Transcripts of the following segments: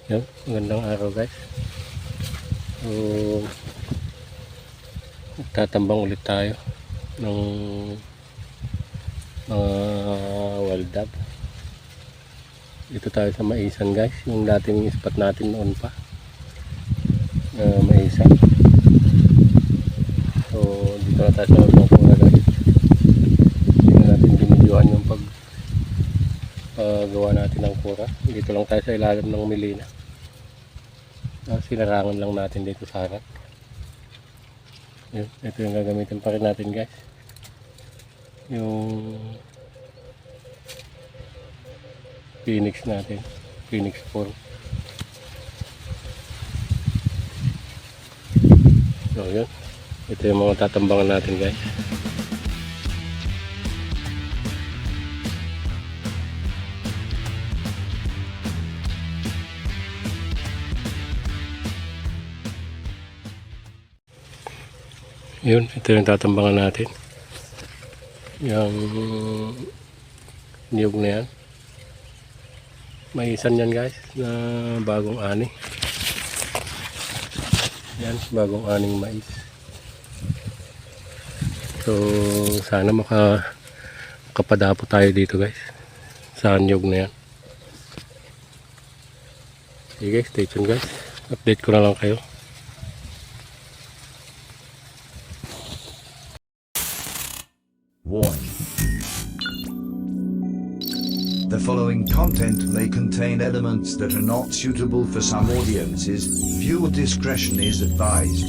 Yan, magandang araw guys. So, tatambang ulit tayo ng mga wild dab. Dito tayo sa Maisan guys, yung dating spot natin noon pa, Maisan. So, dito na tayo sa Magpapura guys. Hindi na natin binidyohan yung gawa natin ng kura. Dito lang tayo sa ilalim ng Milina. Sinarangan lang natin dito sa harap. Yun, ito yung gagamitin pa rin natin guys, yung Phoenix natin, Phoenix 4. So yun, ito yung mga tatambangan natin guys. Yun, ito yung tatambangan natin, yung niyog na yan. Maisan yan guys, na bagong ani. Yan, bagong aning mais. So sana makapadapo tayo dito guys sa niyog na yan. Okay guys, stay tuned guys, update ko na lang kayo. Warning. The following content may contain elements that are not suitable for some audiences. Viewer discretion is advised.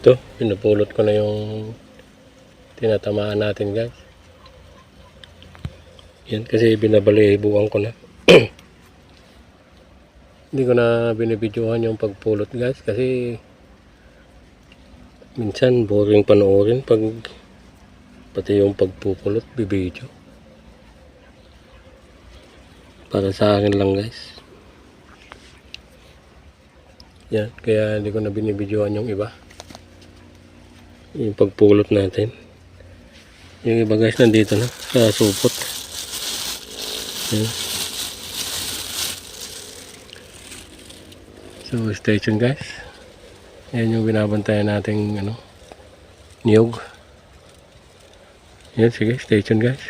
Ito, pinupulot ko na yung tinatamaan natin guys. Yan kasi binabalibuan ko na. Hindi ko na binibidyohan yung pagpulot guys kasi minsan boring panoorin pag pati yung pagpupulot bibidyo. Para sa akin lang guys. Yan, kaya hindi ko na binibidyohan yung iba. Yung pagpulot natin. Yung iba guys nandito na sa supot. Yan. So stay tuned guys. Yan yung binabantayan nating niyog. Yan, sige, stay tuned guys.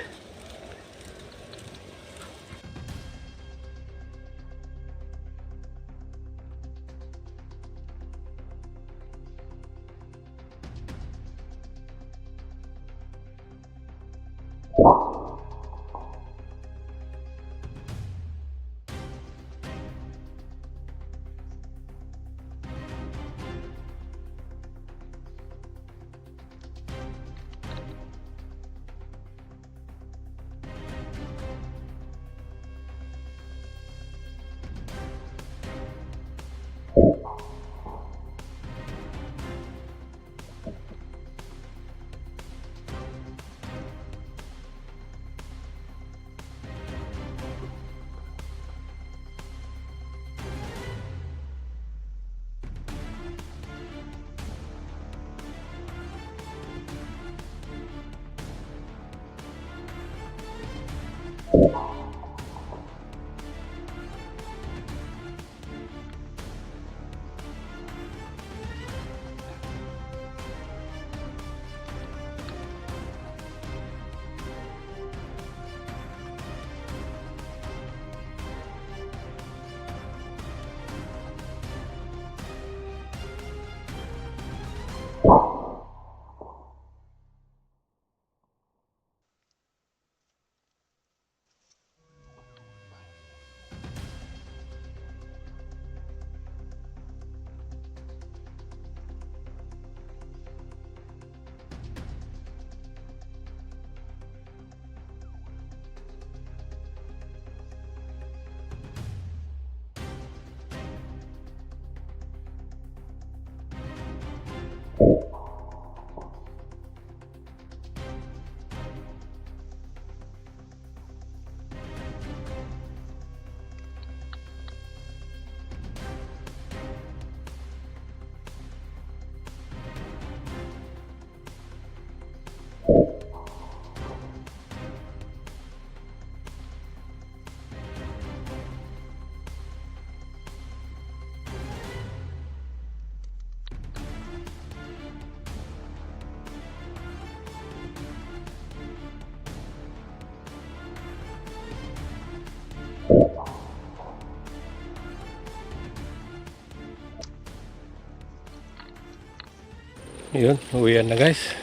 Yun, uwian na guys.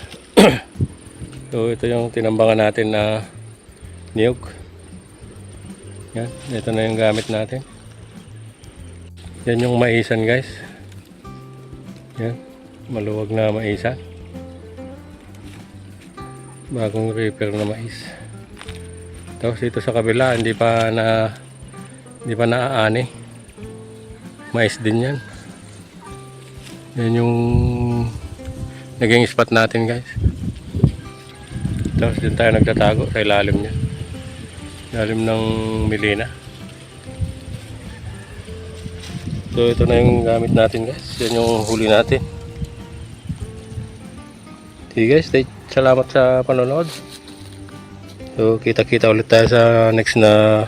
So ito yung tinambangan natin na niyog. Yan, ito na yung gamit natin. Yan yung maisan guys. Yan. Maluwag na maisan. Bagong repair na mais. Tapos dito sa kabila hindi pa naaani. Mais din yan. Yan yung naging spot natin guys. Tapos din tayo nagtatago sa ilalim niya. Ilalim ng Milena. So ito na yung gamit natin guys. Yan yung huli natin. Okay guys, salamat sa panonood. So kita-kita ulit tayo sa next na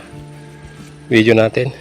video natin.